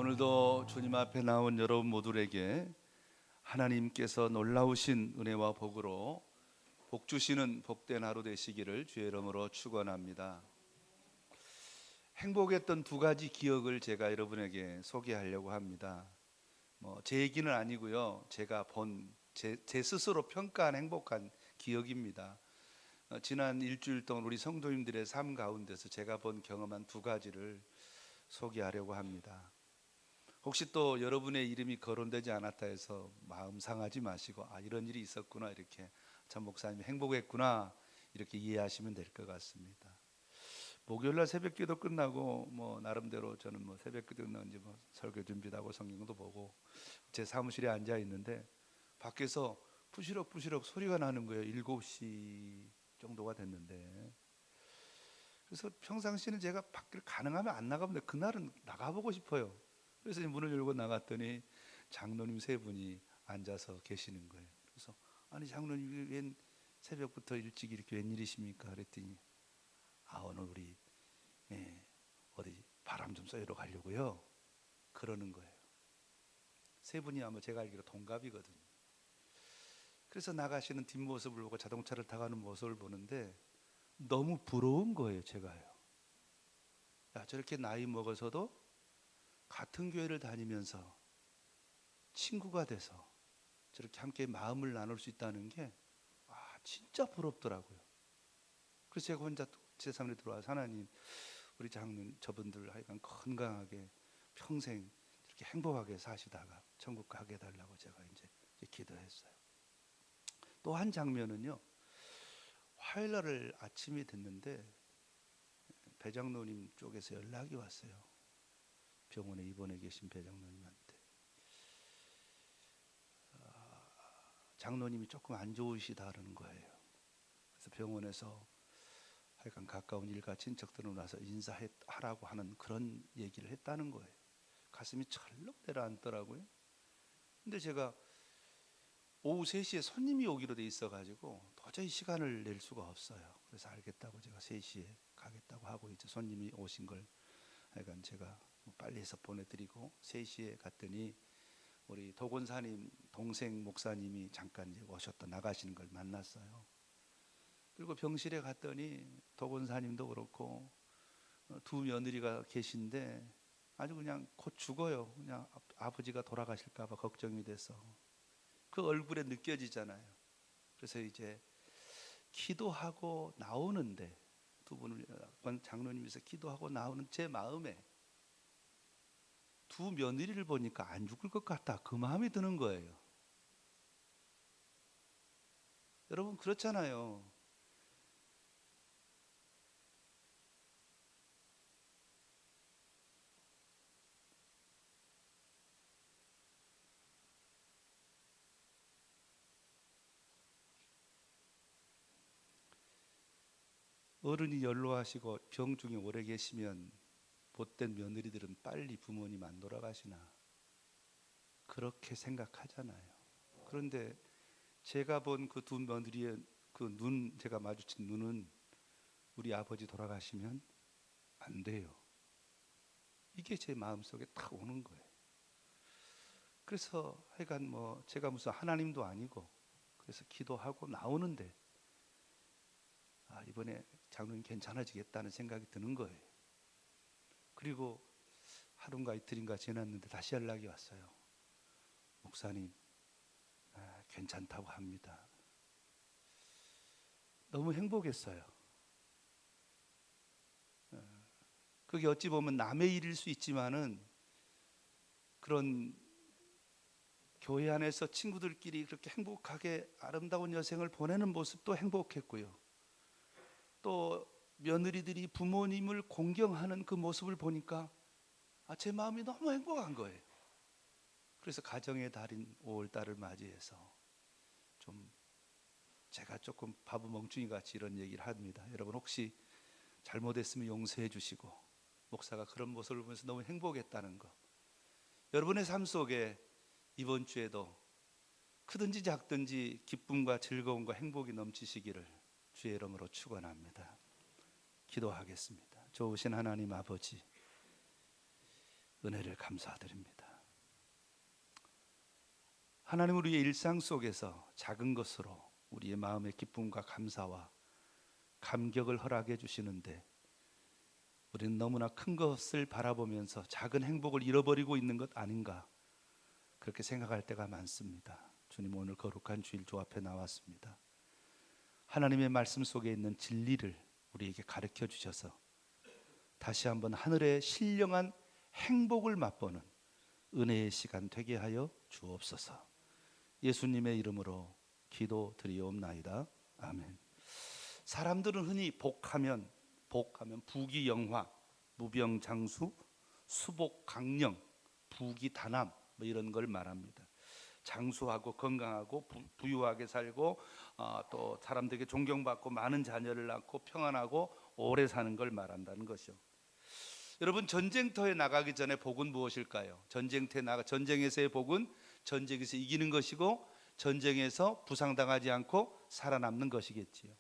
오늘도 주님 앞에 나온 여러분 모두에게 하나님께서 놀라우신 은혜와 복으로 복 주시는 복된 하루 되시기를 주의 이름으로 축원합니다. 행복했던 두 가지 기억을 제가 여러분에게 소개하려고 합니다. 제 얘기는 아니고요. 제가 본 제 스스로 평가한 행복한 기억입니다. 지난 일주일 동안 우리 성도님들의 삶 가운데서 제가 본 경험한 두 가지를 소개하려고 합니다. 혹시 또 여러분의 이름이 거론되지 않았다 해서 마음 상하지 마시고 이런 일이 있었구나, 이렇게 참 목사님이 행복했구나 이렇게 이해하시면 될 것 같습니다. 목요일날 새벽기도 끝나고 나름대로 저는 새벽기도 끝나는지 설교 준비도 하고 성경도 보고 제 사무실에 앉아 있는데 밖에서 부시럭부시럭 소리가 나는 거예요. 7시 정도가 됐는데. 그래서 평상시는 제가 밖을 가능하면 안 나가는데 그날은 나가보고 싶어요. 그래서 문을 열고 나갔더니 장로님 세 분이 앉아서 계시는 거예요. 그래서 아니 장로님 웬 새벽부터 일찍 이렇게 웬일이십니까? 그랬더니 오늘 우리 어디 바람 좀 쐬러 가려고요 그러는 거예요. 세 분이 아마 제가 알기로 동갑이거든요. 그래서 나가시는 뒷모습을 보고 자동차를 타가는 모습을 보는데 너무 부러운 거예요. 제가요. 저렇게 나이 먹어서도 같은 교회를 다니면서 친구가 돼서 저렇게 함께 마음을 나눌 수 있다는 게 진짜 부럽더라고요. 그래서 제가 혼자 제 삶에 들어와서 하나님, 우리 장로님 저분들 하여간 건강하게 평생 이렇게 행복하게 사시다가 천국 가게 해달라고 제가 이제 기도했어요. 또 한 장면은요, 화요일날 아침이 됐는데 배 장로님 쪽에서 연락이 왔어요. 병원에 입원해 계신 배 장로님한테 장로님이 조금 안 좋으시다는 거예요. 그래서 병원에서 하여간 가까운 일가 친척들은 와서 인사하라고 하는 그런 얘기를 했다는 거예요. 가슴이 철렁 내려앉더라고요. 근데 제가 오후 3시에 손님이 오기로 돼 있어가지고 도저히 시간을 낼 수가 없어요. 그래서 알겠다고 제가 3시에 가겠다고 하고 이제 손님이 오신 걸 하여간 제가 빨리 해서 보내드리고 3시에 갔더니 우리 도건사님 동생 목사님이 잠깐 이제 오셨다 나가시는 걸 만났어요. 그리고 병실에 갔더니 도건사님도 그렇고 두 며느리가 계신데 아주 그냥 곧 죽어요. 그냥 아버지가 돌아가실까 봐 걱정이 돼서 그 얼굴에 느껴지잖아요. 그래서 이제 기도하고 나오는데 두 분을 장로님께서 기도하고 나오는 제 마음에 두 며느리를 보니까 안 죽을 것 같다, 그 마음이 드는 거예요. 여러분 그렇잖아요. 어른이 연로하시고 병 중에 오래 계시면 못된 며느리들은 빨리 부모님 안 돌아가시나 그렇게 생각하잖아요. 그런데 제가 본 그 두 며느리의 제가 마주친 눈은 우리 아버지 돌아가시면 안 돼요. 이게 제 마음속에 딱 오는 거예요. 그래서 하여간 제가 무슨 하나님도 아니고 그래서 기도하고 나오는데 이번에 장로님 괜찮아지겠다는 생각이 드는 거예요. 그리고 하루인가 이틀인가 지났는데 다시 연락이 왔어요. 목사님 괜찮다고 합니다. 너무 행복했어요. 그게 어찌 보면 남의 일일 수 있지만은 그런 교회 안에서 친구들끼리 그렇게 행복하게 아름다운 여생을 보내는 모습도 행복했고요. 또 며느리들이 부모님을 공경하는 그 모습을 보니까 제 마음이 너무 행복한 거예요. 그래서 가정의 달인 5월달을 맞이해서 제가 조금 바보 멍충이 같이 이런 얘기를 합니다. 여러분 혹시 잘못했으면 용서해 주시고, 목사가 그런 모습을 보면서 너무 행복했다는 거, 여러분의 삶 속에 이번 주에도 크든지 작든지 기쁨과 즐거움과 행복이 넘치시기를 주의 이름으로 축원합니다. 기도하겠습니다. 좋으신 하나님 아버지, 은혜를 감사드립니다. 하나님, 우리의 일상 속에서 작은 것으로 우리의 마음의 기쁨과 감사와 감격을 허락해 주시는데 우리는 너무나 큰 것을 바라보면서 작은 행복을 잃어버리고 있는 것 아닌가, 그렇게 생각할 때가 많습니다. 주님, 오늘 거룩한 주일조 앞에 나왔습니다. 하나님의 말씀 속에 있는 진리를 우리에게 가르쳐 주셔서 다시 한번 하늘의 신령한 행복을 맛보는 은혜의 시간 되게 하여 주옵소서. 예수님의 이름으로 기도드리옵나이다. 아멘. 사람들은 흔히 복하면 부귀영화, 무병장수, 수복강령, 부귀다남 뭐 이런 걸 말합니다. 장수하고 건강하고 부유하게 살고 또 사람들에게 존경받고 많은 자녀를 낳고 평안하고 오래 사는 걸 말한다는 것이요. 여러분, 전쟁터에 나가기 전에 복은 무엇일까요? 전쟁에서의 복은 전쟁에서 이기는 것이고 전쟁에서 부상당하지 않고 살아남는 것이겠지요.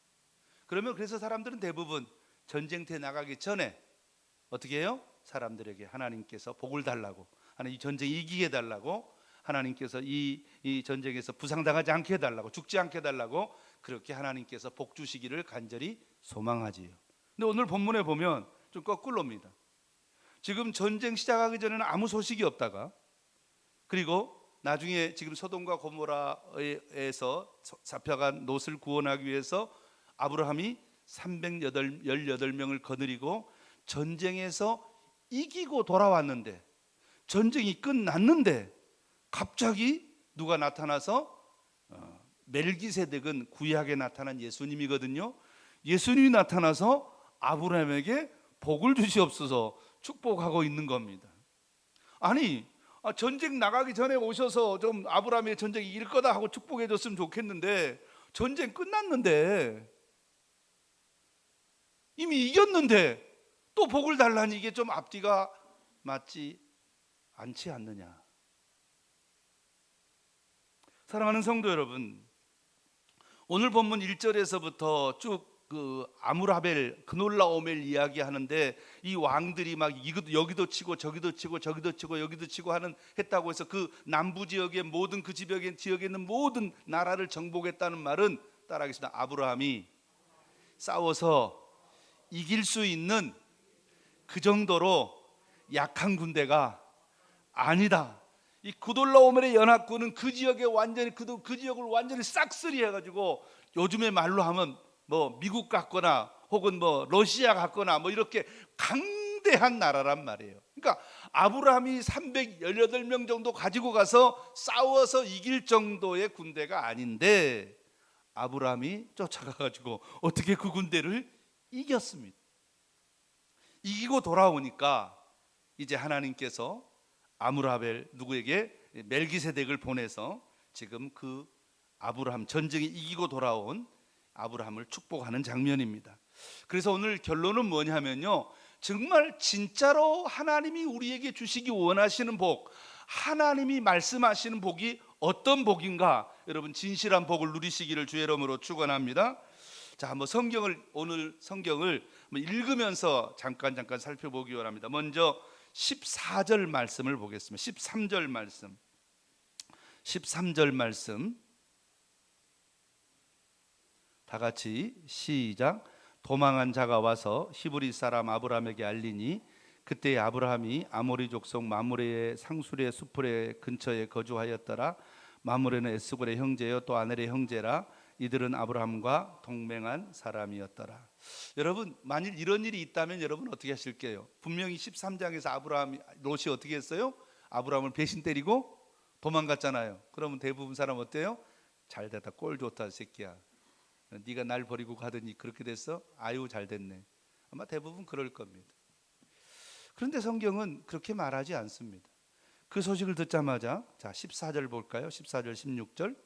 그래서 사람들은 대부분 전쟁터에 나가기 전에 어떻게 해요? 사람들에게 하나님께서 복을 달라고, 하나님 이 전쟁 이기게 해달라고, 하나님께서 이 전쟁에서 부상당하지 않게 해달라고, 죽지 않게 해달라고 그렇게 하나님께서 복 주시기를 간절히 소망하지요. 근데 오늘 본문에 보면 좀 거꾸로입니다. 지금 전쟁 시작하기 전에는 아무 소식이 없다가, 그리고 나중에 지금 소돔과 고모라에서 잡혀간 롯을 구원하기 위해서 아브라함이 318명을 거느리고 전쟁에서 이기고 돌아왔는데, 전쟁이 끝났는데 갑자기 누가 나타나서 멜기세덱은 구약에 나타난 예수님이거든요. 예수님이 나타나서 아브라함에게 복을 주시옵소서 축복하고 있는 겁니다. 아니, 전쟁 나가기 전에 오셔서 좀 아브라함의 전쟁이 이길 거다 하고 축복해 줬으면 좋겠는데, 전쟁 끝났는데 이미 이겼는데 또 복을 달라니 이게 좀 앞뒤가 맞지 않지 않느냐. 사랑하는 성도 여러분, 오늘 본문 1절에서부터 쭉 아므라벨 그놀라오멜 이야기하는데, 이 왕들이 막 여기도 치고 저기도 치고 저기도 치고 여기도 치고 했다고 해서 그 남부 지역의 모든 그 지역에 있는 모든 나라를 정복했다는 말은 따라하겠습니다. 아브라함이 싸워서 이길 수 있는 그 정도로 약한 군대가 아니다. 이 그돌라오멜의 연합군은 그 지역에 완전히 그 지역을 완전히 싹쓸이 해가지고, 요즘의 말로 하면 뭐 미국 같거나 혹은 뭐 러시아 같거나 뭐 이렇게 강대한 나라란 말이에요. 그러니까 아브라함이 318명 정도 가지고 가서 싸워서 이길 정도의 군대가 아닌데, 아브라함이 쫓아가가지고 어떻게 그 군대를 이겼습니다. 이기고 돌아오니까 이제 하나님께서 아므라벨 누구에게 멜기세덱을 보내서 지금 그 아브라함, 전쟁에 이기고 돌아온 아브라함을 축복하는 장면입니다. 그래서 오늘 결론은 뭐냐면요, 정말 진짜로 하나님이 우리에게 주시기 원하시는 복, 하나님이 말씀하시는 복이 어떤 복인가, 여러분 진실한 복을 누리시기를 주의 이름으로 축원합니다. 자, 한번 오늘 성경을 읽으면서 잠깐 살펴보기 원합니다. 먼저 14절 말씀을 보겠습니다. 13절 말씀 다 같이 시작. 도망한 자가 와서 히브리 사람 아브라함에게 알리니, 그때 아브라함이 아모리 족속 마므레의 상수리의 수풀의 근처에 거주하였더라. 마므레는 에스골의 형제요 또 아넬의 형제라. 이들은 아브라함과 동맹한 사람이었더라. 여러분, 만일 이런 일이 있다면 여러분 어떻게 하실게요? 분명히 13장에서 롯이 어떻게 했어요? 아브라함을 배신 때리고 도망갔잖아요. 그러면 대부분 사람 어때요? 잘됐다, 꼴 좋다 새끼야, 네가 날 버리고 가더니 그렇게 됐어? 아유 잘됐네. 아마 대부분 그럴 겁니다. 그런데 성경은 그렇게 말하지 않습니다. 그 소식을 듣자마자, 자 14절 볼까요? 14절 16절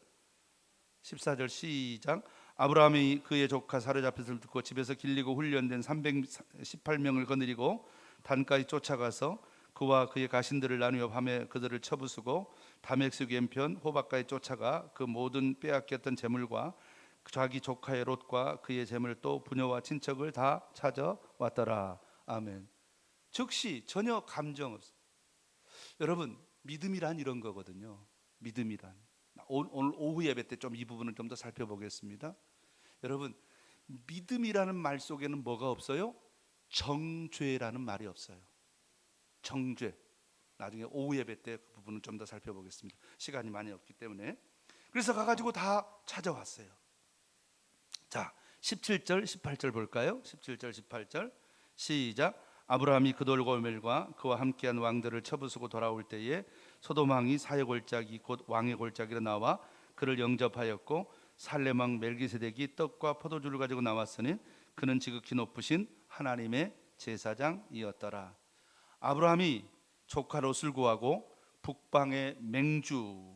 14절 시작. 아브라함이 그의 조카 사로잡혔을 듣고 집에서 길리고 훈련된 318명을 거느리고 단까지 쫓아가서 그와 그의 가신들을 나누어 밤에 그들을 쳐부수고 다메섹 왼편 호박가에 쫓아가 그 모든 빼앗겼던 재물과 자기 조카의 롯과 그의 재물 또 부녀와 친척을 다 찾아왔더라. 아멘. 즉시 전혀 감정 없어. 여러분, 믿음이란 이런 거거든요. 믿음이란. 오늘 오후 예배 때 좀 이 부분을 좀 더 살펴보겠습니다. 여러분, 믿음이라는 말 속에는 뭐가 없어요? 정죄라는 말이 없어요. 정죄. 나중에 오후 예배 때 그 부분을 좀 더 살펴보겠습니다. 시간이 많이 없기 때문에. 그래서 가가지고 다 찾아왔어요. 자, 17절 18절 볼까요? 17절 18절 시작. 아브라함이 그돌고멜과 그와 함께한 왕들을 쳐부수고 돌아올 때에 소돔 왕이 사의 골짜기 곧 왕의 골짜기로 나와 그를 영접하였고 살렘 왕 멜기세덱이 떡과 포도주를 가지고 나왔으니 그는 지극히 높으신 하나님의 제사장이었더라. 아브라함이 조카 롯을 구하고 북방의 맹주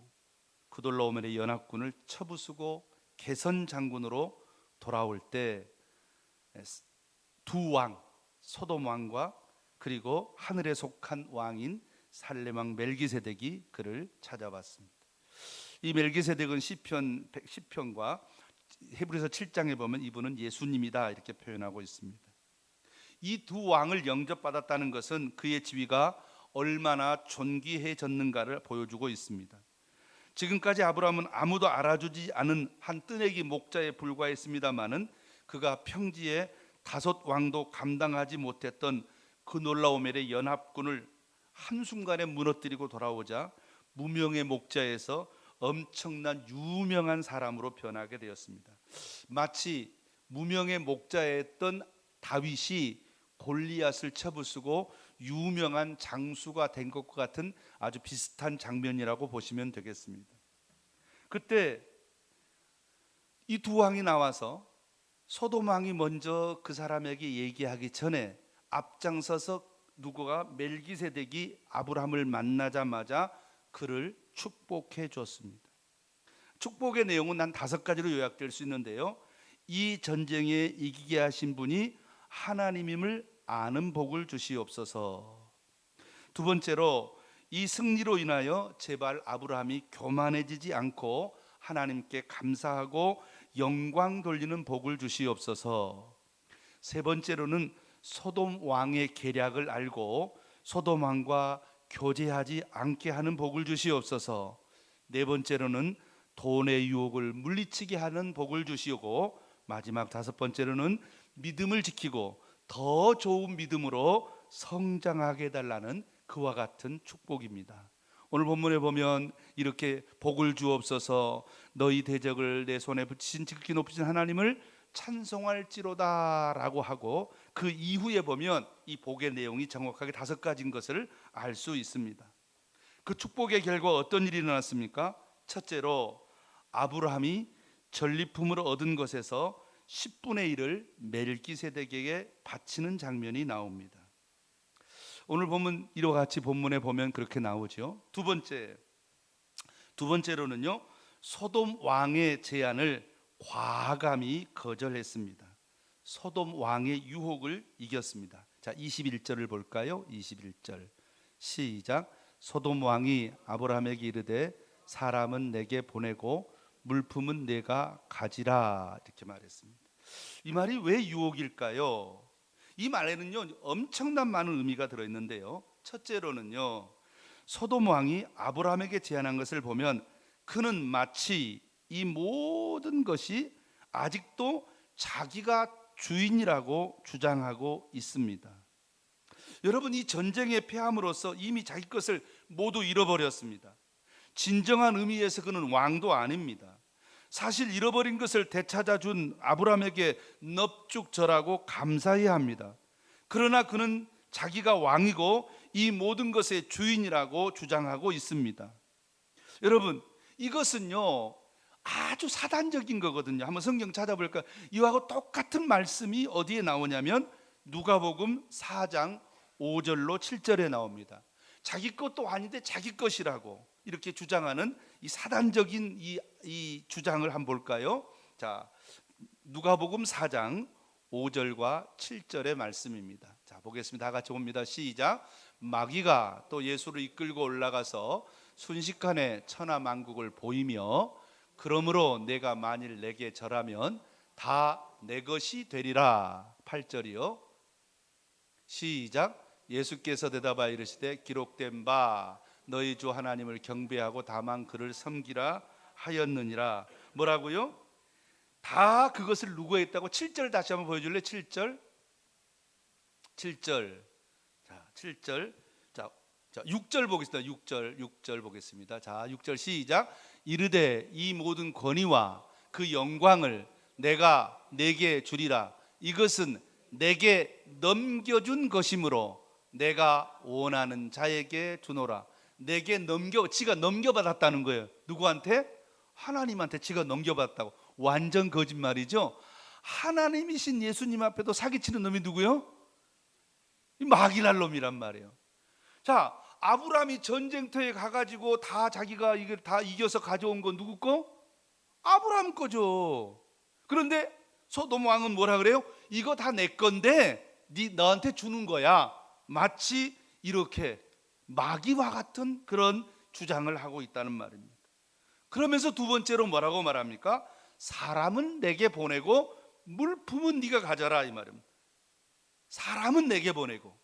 그돌라오멜의 연합군을 쳐부수고 개선 장군으로 돌아올 때 두 왕 소돔 왕과 그리고 하늘에 속한 왕인 살렘 왕 멜기세덱이 그를 찾아왔습니다. 이 멜기세덱은 시편 10편과 히브리서 7장에 보면 이분은 예수님이다 이렇게 표현하고 있습니다. 이 두 왕을 영접받았다는 것은 그의 지위가 얼마나 존귀해졌는가를 보여주고 있습니다. 지금까지 아브라함은 아무도 알아주지 않은 한 뜨내기 목자에 불과했습니다마는 그가 평지에 다섯 왕도 감당하지 못했던 그 놀라오멜의 연합군을 한순간에 무너뜨리고 돌아오자 무명의 목자에서 엄청난 유명한 사람으로 변하게 되었습니다. 마치 무명의 목자였던 다윗이 골리앗을 쳐부수고 유명한 장수가 된 것과 같은 아주 비슷한 장면이라고 보시면 되겠습니다. 그때 이 두 왕이 나와서 소돔 왕이 먼저 그 사람에게 얘기하기 전에 앞장서서 누구가 멜기세덱이 아브라함을 만나자마자 그를 축복해 줬습니다. 축복의 내용은 한 5가지로 요약될 수 있는데요. 이 전쟁에 이기게 하신 분이 하나님임을 아는 복을 주시옵소서. 두 번째로 이 승리로 인하여 제발 아브라함이 교만해지지 않고 하나님께 감사하고 영광 돌리는 복을 주시옵소서. 세 번째로는 소돔 왕의 계략을 알고 소돔 왕과 교제하지 않게 하는 복을 주시옵소서. 네 번째로는 돈의 유혹을 물리치게 하는 복을 주시고 마지막 5번째로는 믿음을 지키고 더 좋은 믿음으로 성장하게 해달라는 그와 같은 축복입니다. 오늘 본문에 보면 이렇게 복을 주옵소서 너희 대적을 내 손에 붙이신 지극히 높으신 하나님을 찬송할지로다 라고 하고 그 이후에 보면 이 복의 내용이 정확하게 5가지인 것을 알 수 있습니다. 그 축복의 결과 어떤 일이 일어났습니까? 첫째로 아브라함이 전리품으로 얻은 것에서 10분의 1을 멜기세덱에게 바치는 장면이 나옵니다. 오늘 보면 이와 같이 본문에 보면 그렇게 나오죠. 두 번째로는요, 소돔 왕의 제안을 과감히 거절했습니다. 소돔 왕의 유혹을 이겼습니다. 자, 21절을 볼까요? 21절 시작. 소돔 왕이 아브라함에게 이르되 사람은 내게 보내고 물품은 내가 가지라 이렇게 말했습니다. 이 말이 왜 유혹일까요? 이 말에는요 엄청난 많은 의미가 들어있는데요. 첫째로는요, 소돔 왕이 아브라함에게 제안한 것을 보면 그는 마치 이 모든 것이 아직도 자기가 주인이라고 주장하고 있습니다. 여러분, 이 전쟁에 패함으로써 이미 자기 것을 모두 잃어버렸습니다. 진정한 의미에서 그는 왕도 아닙니다. 사실 잃어버린 것을 되찾아준 아브라함에게 넙죽절하고 감사해야 합니다. 그러나 그는 자기가 왕이고 이 모든 것의 주인이라고 주장하고 있습니다. 여러분, 이것은요 아주 사단적인 거거든요. 한번 성경 찾아볼까요? 이와하고 똑같은 말씀이 어디에 나오냐면 누가복음 4장 5절로 7절에 나옵니다. 자기 것도 아닌데 자기 것이라고 이렇게 주장하는 이 사단적인 이 주장을 한번 볼까요? 자, 누가복음 4장 5절과 7절의 말씀입니다. 자, 보겠습니다. 다 같이 봅니다. 시작. 마귀가 또 예수를 이끌고 올라가서 순식간에 천하만국을 보이며 그러므로 내가 만일 내게 절하면 다 내 것이 되리라. 8절이요. 시작. 예수께서 대답하여 이르시되 기록된 바 너희 주 하나님을 경배하고 다만 그를 섬기라 하였느니라. 뭐라고요? 다 그것을 누구했다고? 7절 다시 한번 보여줄래? 7절. 7절. 자, 7절. 자, 6절 보겠습니다. 6절 보겠습니다. 자, 6절 시작. 이르되 이 모든 권위와 그 영광을 내가 네게 주리라. 이것은 내게 넘겨준 것이므로 내가 원하는 자에게 주노라. 내게 지가 넘겨받았다는 거예요. 누구한테? 하나님한테 지가 넘겨받았다고. 완전 거짓말이죠. 하나님이신 예수님 앞에도 사기치는 놈이 누구요? 이 마귀날 놈이란 말이에요. 자, 아브라함이 전쟁터에 가가지고 다 자기가 이걸 다 이겨서 가져온 건 누구 거? 아브라함 거죠. 그런데 소돔 왕은 뭐라 그래요? 이거 다 내 건데 너한테 주는 거야. 마치 이렇게 마귀와 같은 그런 주장을 하고 있다는 말입니다. 그러면서 두 번째로 뭐라고 말합니까? 사람은 내게 보내고 물품은 네가 가져라, 이 말입니다. 사람은 내게 보내고.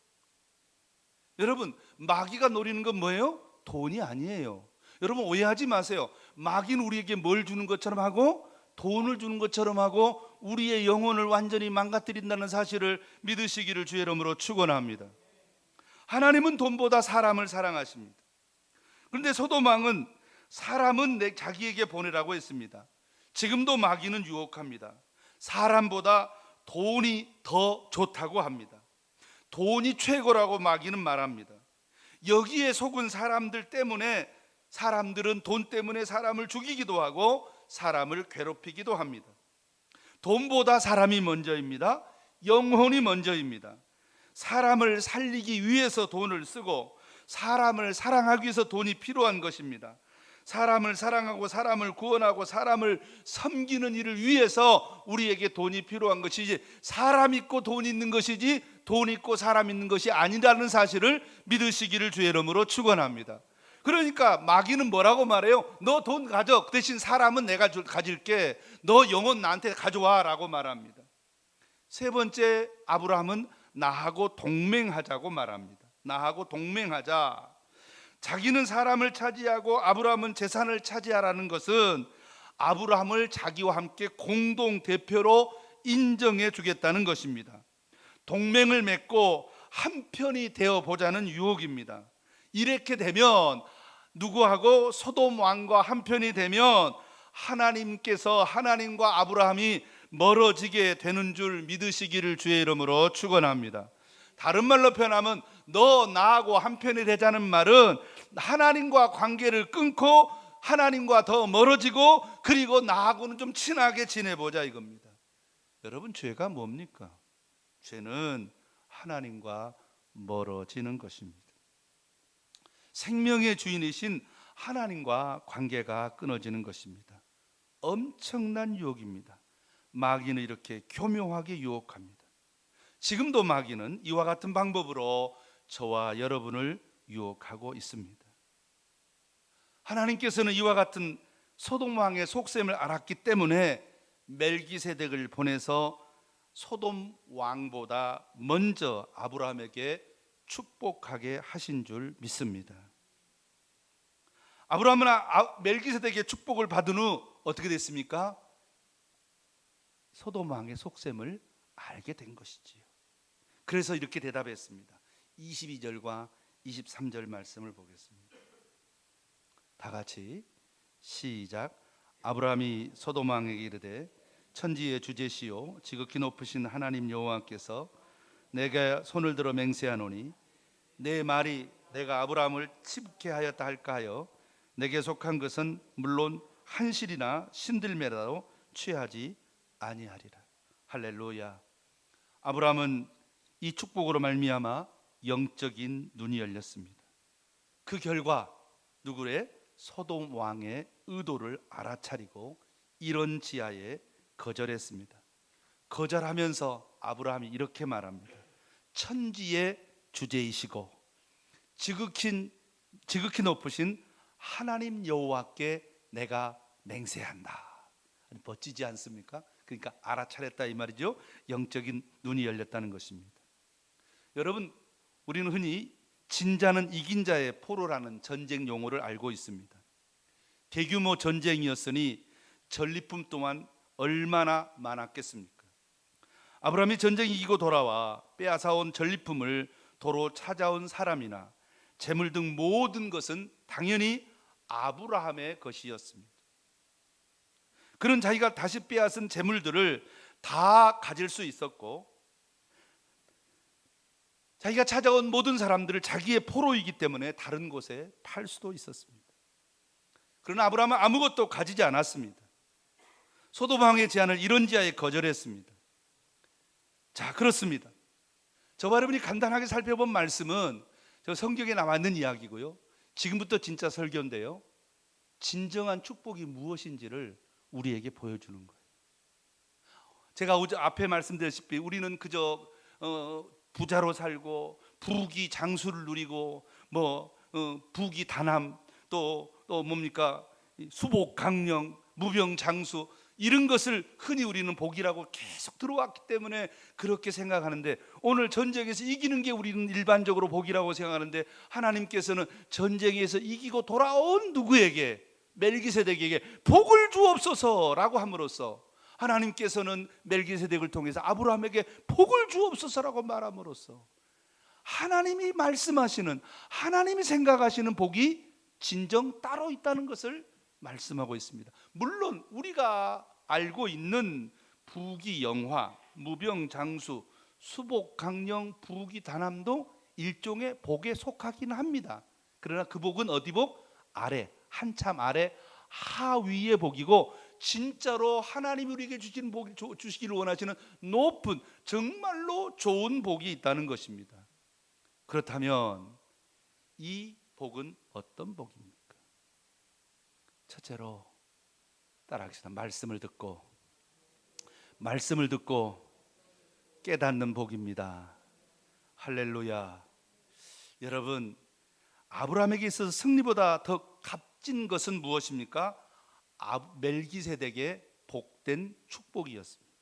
여러분, 마귀가 노리는 건 뭐예요? 돈이 아니에요. 여러분 오해하지 마세요. 마귀는 우리에게 뭘 주는 것처럼 하고 돈을 주는 것처럼 하고 우리의 영혼을 완전히 망가뜨린다는 사실을 믿으시기를 주의 이름으로 축원합니다. 하나님은 돈보다 사람을 사랑하십니다. 그런데 소돔 왕은 사람은 자기에게 보내라고 했습니다. 지금도 마귀는 유혹합니다. 사람보다 돈이 더 좋다고 합니다. 돈이 최고라고 마귀는 말합니다. 여기에 속은 사람들 때문에 사람들은 돈 때문에 사람을 죽이기도 하고 사람을 괴롭히기도 합니다. 돈보다 사람이 먼저입니다. 영혼이 먼저입니다. 사람을 살리기 위해서 돈을 쓰고 사람을 사랑하기 위해서 돈이 필요한 것입니다. 사람을 사랑하고 사람을 구원하고 사람을 섬기는 일을 위해서 우리에게 돈이 필요한 것이지, 사람 있고 돈 있는 것이지 돈 있고 사람 있는 것이 아니라는 사실을 믿으시기를 주의 이름으로 축원합니다. 그러니까 마귀는 뭐라고 말해요? 너 돈 가져, 그 대신 사람은 내가 가질게, 너 영혼 나한테 가져와 라고 말합니다. 세 번째, 아브라함은 나하고 동맹하자고 말합니다. 나하고 동맹하자. 자기는 사람을 차지하고 아브라함은 재산을 차지하라는 것은 아브라함을 자기와 함께 공동 대표로 인정해 주겠다는 것입니다. 동맹을 맺고 한편이 되어 보자는 유혹입니다. 이렇게 되면 누구하고? 소돔 왕과 한편이 되면 하나님께서, 하나님과 아브라함이 멀어지게 되는 줄 믿으시기를 주의 이름으로 축원합니다. 다른 말로 표현하면 너 나하고 한편이 되자는 말은 하나님과 관계를 끊고 하나님과 더 멀어지고 그리고 나하고는 좀 친하게 지내보자 이겁니다. 여러분, 죄가 뭡니까? 죄는 하나님과 멀어지는 것입니다. 생명의 주인이신 하나님과 관계가 끊어지는 것입니다. 엄청난 유혹입니다. 마귀는 이렇게 교묘하게 유혹합니다. 지금도 마귀는 이와 같은 방법으로 저와 여러분을 유혹하고 있습니다. 하나님께서는 이와 같은 소돔 왕의 속셈을 알았기 때문에 멜기세덱을 보내서 소돔 왕보다 먼저 아브라함에게 축복하게 하신 줄 믿습니다. 아브라함은 멜기세덱의 축복을 받은 후 어떻게 됐습니까? 소돔 왕의 속셈을 알게 된 것이지요. 그래서 이렇게 대답했습니다. 22절과 23절 말씀을 보겠습니다. 다 같이 시작. 아브라함이 소돔 왕에게 이르되 천지의 주제시요 지극히 높으신 하나님 여호와께서 내가 손을 들어 맹세하노니 내 말이 내가 아브라함을 치게 하였다 할까 하여 내게 속한 것은 물론 한실이나 신들매라도 취하지 아니하리라. 할렐루야. 아브라함은 이 축복으로 말미암아 영적인 눈이 열렸습니다. 그 결과 누구래? 소돔 왕의 의도를 알아차리고 이런 지하에 거절했습니다. 거절하면서 아브라함이 이렇게 말합니다. 천지의 주제이시고 지극히 높으신 하나님 여호와께 내가 맹세한다. 멋지지 않습니까? 그러니까 알아차렸다 이 말이죠. 영적인 눈이 열렸다는 것입니다. 여러분, 우리는 흔히 진자는 이긴 자의 포로라는 전쟁 용어를 알고 있습니다. 대규모 전쟁이었으니 전리품 또한 얼마나 많았겠습니까? 아브라함이 전쟁 이기고 돌아와 빼앗아온 전리품을 도로 찾아온 사람이나 재물 등 모든 것은 당연히 아브라함의 것이었습니다. 그는 자기가 다시 빼앗은 재물들을 다 가질 수 있었고, 자기가 찾아온 모든 사람들을 자기의 포로이기 때문에 다른 곳에 팔 수도 있었습니다. 그러나 아브라함은 아무것도 가지지 않았습니다. 소돔 왕의 제안을 이런지하에 거절했습니다. 자, 그렇습니다. 저와 여러분이 간단하게 살펴본 말씀은 저 성경에 나와 있는 이야기고요, 지금부터 진짜 설교인데요, 진정한 축복이 무엇인지를 우리에게 보여주는 거예요. 제가 앞에 말씀드렸다시피 우리는 그저 부자로 살고 부귀 장수를 누리고 부귀 단함, 또 뭡니까, 수복 강령, 무병 장수, 이런 것을 흔히 우리는 복이라고 계속 들어왔기 때문에 그렇게 생각하는데, 오늘 전쟁에서 이기는 게 우리는 일반적으로 복이라고 생각하는데, 하나님께서는 전쟁에서 이기고 돌아온 누구에게, 멜기세덱에게 복을 주옵소서라고 함으로써, 하나님께서는 멜기세덱을 통해서 아브라함에게 복을 주옵소서라고 말함으로써 하나님이 말씀하시는, 하나님이 생각하시는 복이 진정 따로 있다는 것을 말씀하고 있습니다. 물론 우리가 알고 있는 부귀 영화, 무병 장수, 수복 강령, 부귀 단함도 일종의 복에 속하기는 합니다. 그러나 그 복은 어디 복? 아래, 한참 아래, 하위의 복이고, 진짜로 하나님이 우리에게 주시기를 원하시는 높은, 정말로 좋은 복이 있다는 것입니다. 그렇다면 이 복은 어떤 복입니까? 첫째로 따라하겠습니다. 말씀을 듣고 깨닫는 복입니다. 할렐루야. 여러분, 아브라함에게 있어서 승리보다 더 값진 것은 무엇입니까? 멜기세덱의 복된 축복이었습니다.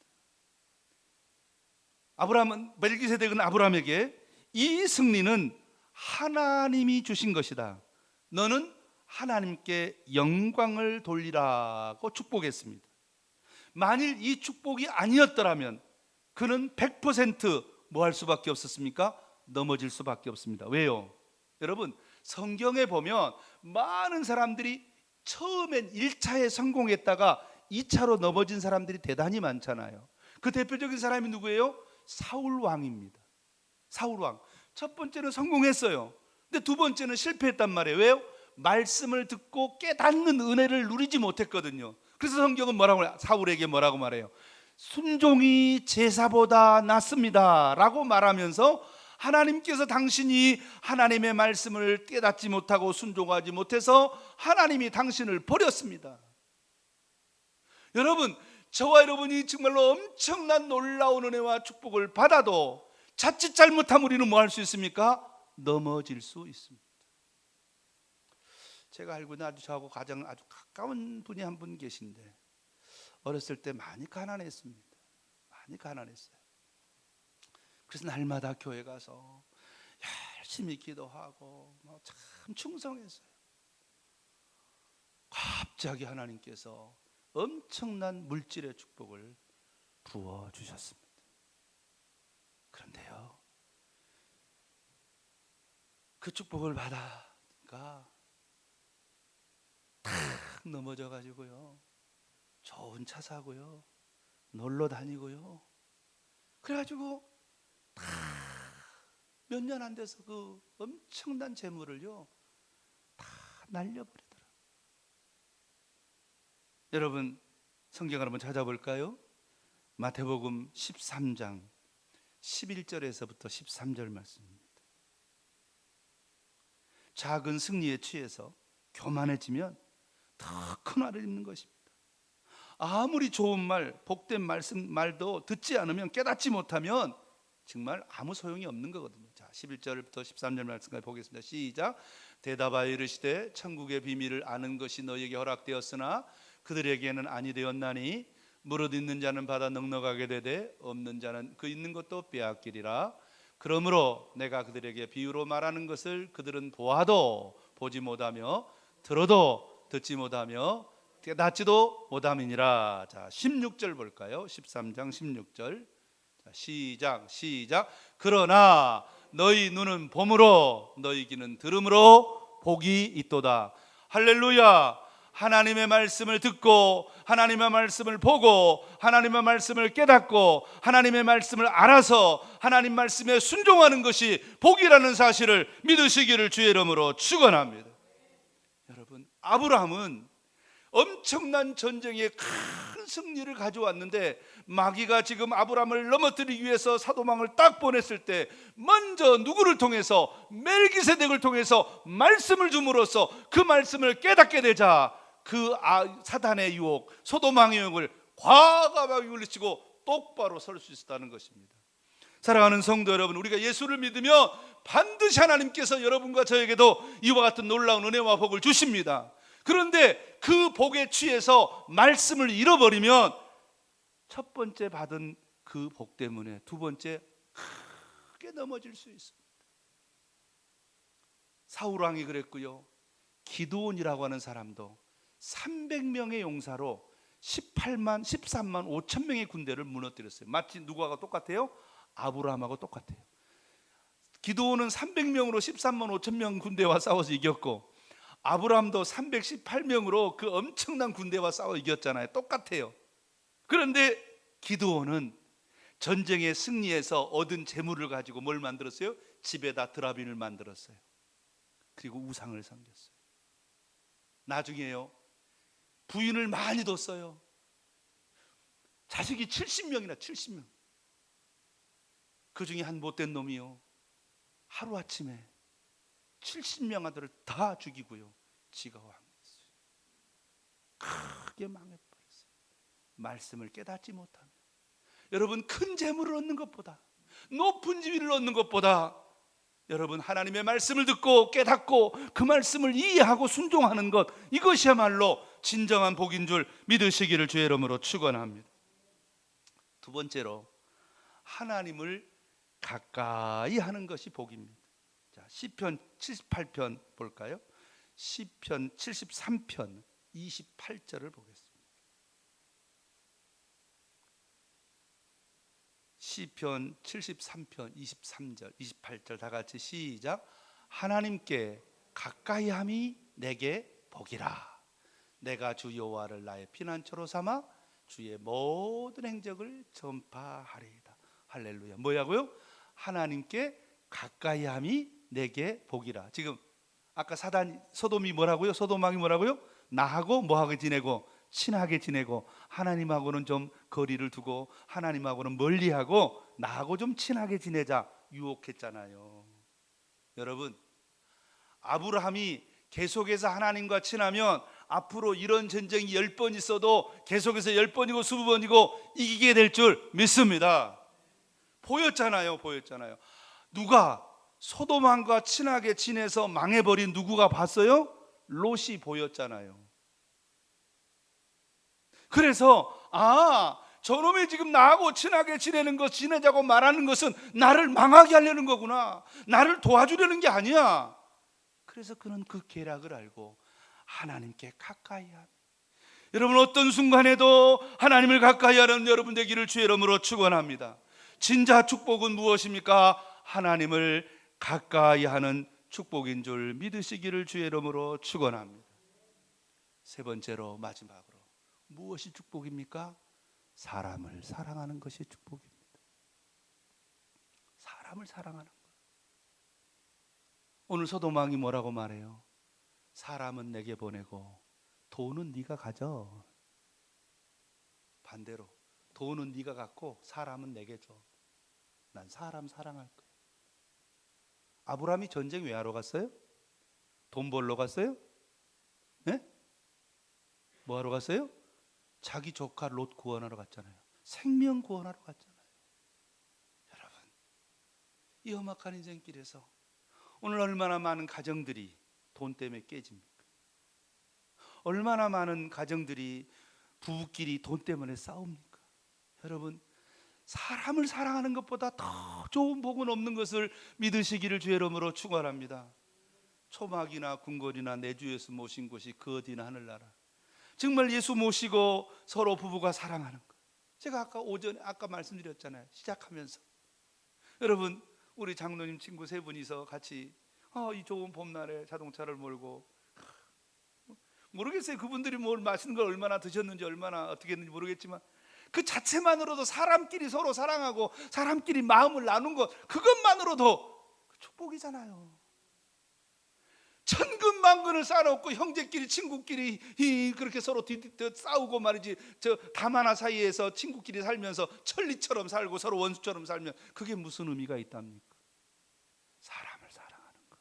멜기세덱은 아브라함에게 이 승리는 하나님이 주신 것이다, 너는 하나님께 영광을 돌리라고 축복했습니다. 만일 이 축복이 아니었더라면 그는 100% 뭐 할 수밖에 없었습니까? 넘어질 수밖에 없습니다. 왜요? 여러분, 성경에 보면 많은 사람들이 처음엔 1차에 성공했다가 2차로 넘어진 사람들이 대단히 많잖아요. 그 대표적인 사람이 누구예요? 사울 왕입니다. 사울 왕, 첫 번째는 성공했어요. 근데 두 번째는 실패했단 말이에요. 왜요? 말씀을 듣고 깨닫는 은혜를 누리지 못했거든요. 그래서 성경은 사울에게 뭐라고 말해요? 순종이 제사보다 낫습니다 라고 말하면서, 하나님께서 당신이 하나님의 말씀을 깨닫지 못하고 순종하지 못해서 하나님이 당신을 버렸습니다. 여러분, 저와 여러분이 정말로 엄청난 놀라운 은혜와 축복을 받아도 자칫 잘못하면 우리는 뭐 할 수 있습니까? 넘어질 수 있습니다. 제가 알고 있는 저하고 가장 아주 가까운 분이 한 분 계신데, 어렸을 때 많이 가난했습니다. 많이 가난했어요. 그래서 날마다 교회 가서 열심히 기도하고 참 충성했어요. 갑자기 하나님께서 엄청난 물질의 축복을 부어주셨습니다. 그런데요, 그 축복을 받아니까 탁 넘어져 가지고요, 좋은 차 사고요, 놀러 다니고요, 그래가지고 몇 년 안 돼서 그 엄청난 재물을요 다 날려버리더라고요. 여러분, 성경을 한번 찾아볼까요? 마태복음 13장 11절에서부터 13절 말씀입니다. 작은 승리에 취해서 교만해지면 더 큰 화를 입는 것입니다. 아무리 좋은 말, 복된 말도 듣지 않으면, 깨닫지 못하면 정말 아무 소용이 없는 거거든요. 자, 11절부터 13절 말씀까지 보겠습니다. 시작. 대답하여 이르시되 천국의 비밀을 아는 것이 너희에게 허락되었으나 그들에게는 아니 되었나니, 무릇 있는 자는 받아 넉넉하게 되되 없는 자는 그 있는 것도 빼앗기리라. 그러므로 내가 그들에게 비유로 말하는 것을 그들은 보아도 보지 못하며 들어도 듣지 못하며 깨닫지도 못함이니라. 자, 16절 볼까요? 13장 16절. 자, 시작. 그러나 너희 눈은 봄으로 너희 귀는 들음으로 복이 있도다. 할렐루야. 하나님의 말씀을 듣고 하나님의 말씀을 보고 하나님의 말씀을 깨닫고 하나님의 말씀을 알아서 하나님 말씀에 순종하는 것이 복이라는 사실을 믿으시기를 주의 이름으로 축원합니다. 여러분, 아브라함은 엄청난 전쟁에 큰 승리를 가져왔는데 마귀가 지금 아브라함을 넘어뜨리기 위해서 사도망을 딱 보냈을 때 먼저 누구를 통해서? 멜기세덱을 통해서 말씀을 줌으로써 그 말씀을 깨닫게 되자 그 사단의 유혹, 소돔왕의 유혹을 과감하게 물리치고 똑바로 설 수 있었다는 것입니다. 사랑하는 성도 여러분, 우리가 예수를 믿으며 반드시 하나님께서 여러분과 저에게도 이와 같은 놀라운 은혜와 복을 주십니다. 그런데 그 복에 취해서 말씀을 잃어버리면 첫 번째 받은 그 복 때문에 두 번째 크게 넘어질 수 있습니다. 사울왕이 그랬고요, 기드온이라고 하는 사람도 300명의 용사로 13만 5천 명의 군대를 무너뜨렸어요. 마치 누구하고 똑같아요? 아브라함하고 똑같아요. 기드온은 300명으로 13만 5천 명 군대와 싸워서 이겼고 아브라함도 318명으로 그 엄청난 군대와 싸워 이겼잖아요. 똑같아요. 그런데 기드온은 전쟁에 승리해서 얻은 재물을 가지고 뭘 만들었어요? 집에다 드라빈을 만들었어요. 그리고 우상을 섬겼어요. 나중에요, 부인을 많이 뒀어요. 자식이 70명이나 70명. 그 중에 한 못된 놈이요, 하루아침에 70명 아들을 다 죽이고요, 지가 왕이었어요. 크게 망해버렸어요. 말씀을 깨닫지 못하면. 여러분, 큰 재물을 얻는 것보다, 높은 지위를 얻는 것보다 여러분 하나님의 말씀을 듣고 깨닫고 그 말씀을 이해하고 순종하는 것, 이것이야말로 진정한 복인 줄 믿으시기를 주의 이름으로 축원합니다. 두 번째로, 하나님을 가까이 하는 것이 복입니다. 자, 시편 78편 볼까요? 시편 73편 28절을 보겠습니다. 시편 73편 23절 28절 다 같이 시작. 하나님께 가까이 함이 내게 복이라. 내가 주 여호와를 나의 피난처로 삼아 주의 모든 행적을 전파하리이다. 할렐루야. 뭐라고요? 하나님께 가까이 함이 내게 복이라. 지금 아까 소돔이 뭐라고요? 소돔왕이 뭐라고요? 나하고 뭐하게 지내고? 친하게 지내고, 하나님하고는 좀 거리를 두고 하나님하고는 멀리하고 나하고 좀 친하게 지내자 유혹했잖아요. 여러분, 아브라함이 계속해서 하나님과 친하면 앞으로 이런 전쟁이 10번 있어도 계속해서 10번이고 20번이고 이기게 될 줄 믿습니다. 보였잖아요. 누가 소돔왕과 친하게 지내서 망해버린 누구가 봤어요? 롯이 보였잖아요. 그래서 저놈이 지금 나하고 친하게 지내자고 말하는 것은 나를 망하게 하려는 거구나, 나를 도와주려는 게 아니야. 그래서 그는 그 계략을 알고 하나님께 가까이 합니다. 여러분, 어떤 순간에도 하나님을 가까이 하는 여러분 되기를 주의 이름으로 축원합니다. 진짜 축복은 무엇입니까? 하나님을 가까이 하는 축복인 줄 믿으시기를 주의 이름으로 축원합니다. 세 번째로, 마지막으로, 무엇이 축복입니까? 사람을 사랑하는 것이 축복입니다. 사람을 사랑하는 것. 오늘 소돔왕이 뭐라고 말해요? 사람은 내게 보내고 돈은 네가 가져. 반대로 돈은 네가 갖고 사람은 내게 줘. 난 사람 사랑할 거야. 아브라함이 전쟁 왜 하러 갔어요? 돈 벌러 갔어요? 네? 뭐 하러 갔어요? 자기 조카 롯 구원하러 갔잖아요. 생명 구원하러 갔잖아요. 여러분, 이 험악한 인생길에서 오늘 얼마나 많은 가정들이 돈 때문에 깨집니까? 얼마나 많은 가정들이 부부끼리 돈 때문에 싸웁니까? 여러분, 사람을 사랑하는 것보다 더 좋은 복은 없는 것을 믿으시기를 주의 이름으로 축원합니다. 초막이나 궁궐이나 내주 예수 모신 곳이 그 어디나 하늘나라. 정말 예수 모시고 서로 부부가 사랑하는 것. 제가 아까 말씀드렸잖아요. 시작하면서 여러분, 우리 장로님 친구 세 분이서 같이 이 좋은 봄날에 자동차를 몰고, 모르겠어요. 그분들이 뭘 맛있는 걸 얼마나 드셨는지, 얼마나 어떻게 했는지 모르겠지만 그 자체만으로도 사람끼리 서로 사랑하고 사람끼리 마음을 나눈 것, 그것만으로도 축복이잖아요. 천근만근을 쌓아놓고 형제끼리 친구끼리 그렇게 서로 싸우고 말이지, 저 담 하나 사이에서 친구끼리 살면서 천리처럼 살고 서로 원수처럼 살면 그게 무슨 의미가 있답니까? 사람을 사랑하는 거.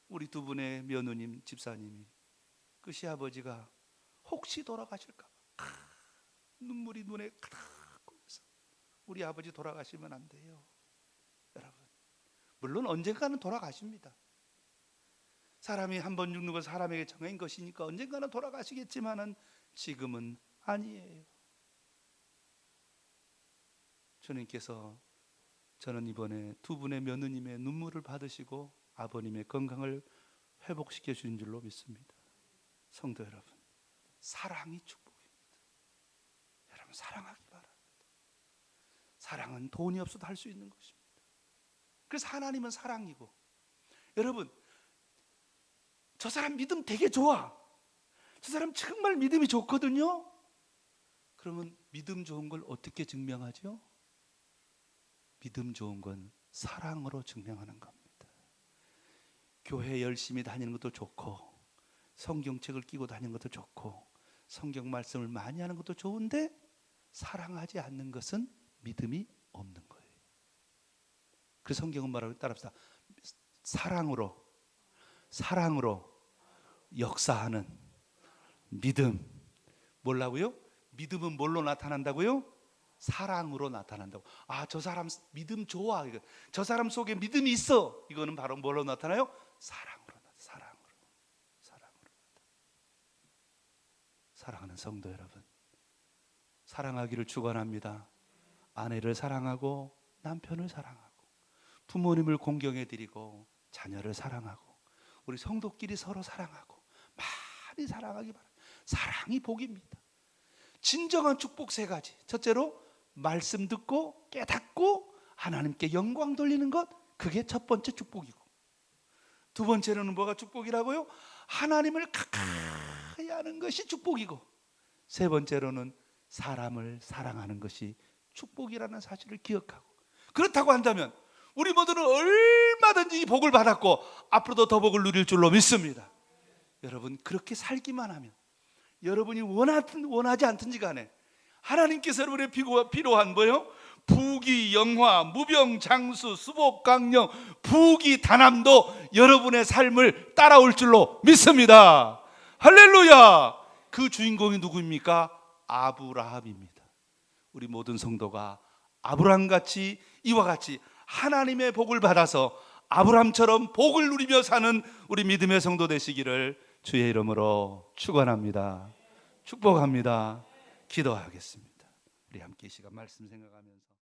우리 두 분의 며느님 집사님이 그 시아버지가 혹시 돌아가실까 봐 눈물이 눈에 가득 고여서 우리 아버지 돌아가시면 안 돼요. 여러분, 물론 언젠가는 돌아가십니다. 사람이 한 번 죽는 건 사람에게 정해진 것이니까 언젠가는 돌아가시겠지만은 지금은 아니에요. 주님께서 저는 이번에 두 분의 며느님의 눈물을 받으시고 아버님의 건강을 회복시켜 주신 줄로 믿습니다. 성도 여러분, 사랑이 축복입니다. 여러분, 사랑하기 바랍니다. 사랑은 돈이 없어도 할 수 있는 것입니다. 그래서 하나님은 사랑이고, 여러분, 저 사람 믿음 되게 좋아, 저 사람 정말 믿음이 좋거든요. 그러면 믿음 좋은 걸 어떻게 증명하죠? 믿음 좋은 건 사랑으로 증명하는 겁니다. 교회 열심히 다니는 것도 좋고, 성경책을 끼고 다니는 것도 좋고, 성경 말씀을 많이 하는 것도 좋은데 사랑하지 않는 것은 믿음이 없는 거예요. 그래서 성경은 말하고, 따라합시다. 사랑으로 역사하는 믿음. 뭐라고요? 믿음은 뭘로 나타난다고요? 사랑으로 나타난다고. 저 사람 믿음 좋아, 저 사람 속에 믿음이 있어. 이거는 바로 뭘로 나타나요? 사랑으로. 사랑하는 성도 여러분, 사랑하기를 축원합니다. 아내를 사랑하고 남편을 사랑하고 부모님을 공경해드리고 자녀를 사랑하고 우리 성도끼리 서로 사랑하고 많이 사랑하기 바랍니다. 사랑이 복입니다. 진정한 축복 세 가지. 첫째로 말씀 듣고 깨닫고 하나님께 영광 돌리는 것, 그게 첫 번째 축복이고, 두 번째로는 뭐가 축복이라고요? 하나님을 가까이 하는 것이 축복이고, 세 번째로는 사람을 사랑하는 것이 축복이라는 사실을 기억하고, 그렇다고 한다면 우리 모두는 얼마든지 이 복을 받았고 앞으로도 더 복을 누릴 줄로 믿습니다. 여러분, 그렇게 살기만 하면, 여러분이 원하지 않든지 간에 하나님께서 여러분의 필요한 뭐예요? 부귀, 영화, 무병, 장수, 수복, 강령, 부귀, 다남도 여러분의 삶을 따라올 줄로 믿습니다. 할렐루야! 그 주인공이 누구입니까? 아브라함입니다. 우리 모든 성도가 아브라함같이, 이와 같이 하나님의 복을 받아서 아브라함처럼 복을 누리며 사는 우리 믿음의 성도 되시기를 주의 이름으로 축원합니다. 축복합니다. 기도하겠습니다. 우리 함께 이 시간 말씀 생각하면서